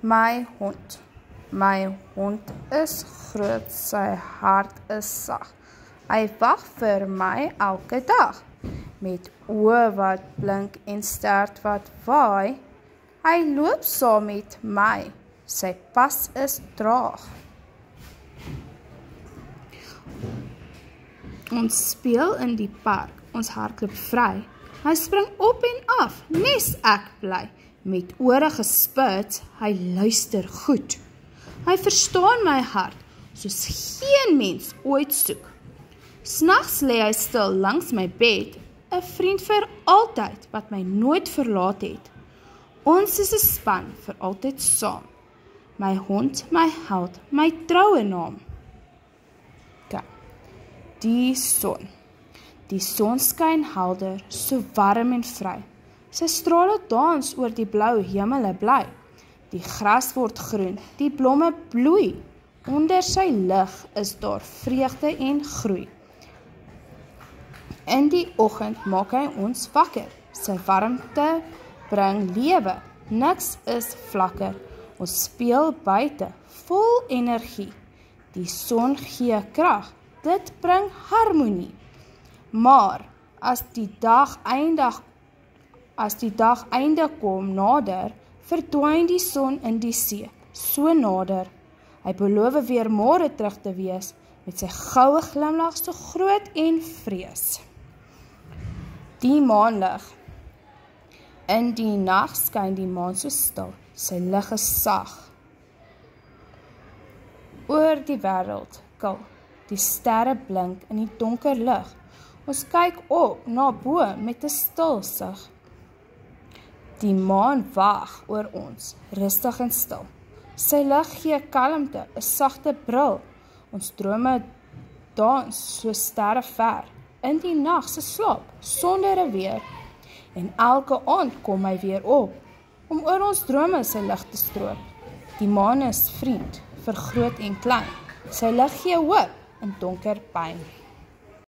My hond. My hond is groot, sy hart is sag. Hy wag vir my elke dag, met oë wat blink en stert wat waai. Hy loop saam met my, sy pas is traag. Ons speel in die park, ons hardloop vry. Hy spring op en af, nes ek bly. Met ore gespits, hy luister goed. Hy verstaan my hart, soos geen mens ooit soek. S'nags lê hy stil langs my bed, 'n vriend vir altyd, wat my nooit verlaat het. Ons is 'n span vir altyd saam. My hond, my held, my troue naam. Die son. Die son skyn helder, so warm en vry. Sy strale dans oor die blou hemele bly. Die gras word groen, die blomme bloei. Onder sy lig is daar vreugde en groei. In die oggend maak hy ons wakker. Sy warmte bring lewe, niks is vlakker. Ons speel buite, vol energie. Die son gee krag, dit bring harmonie. Maar as die dag einde kom nader, verdwyn die son in die see, so nader. Hy beloof weer môre terug te wees, met sy goue glimlag so groot en vrees. Die maanlig. In die nag skyn die maan so stil, sy lig is sag. Oor die wêreld kil, die sterre blink in die donker lig. Ons kyk op na bo met 'n stil sig. Die maan wag oor ons, rustig en stil. Sy lig gee kalmte, 'n sagte bril. Ons drome dans so sterre ver, in die nag se slaap, sonder 'n weer. En elke aand kom hy weer op, om oor ons drome sy lig te stroop. Die maan is vriend, vir groot en klein. Sy lig gee hoop in donker pyn.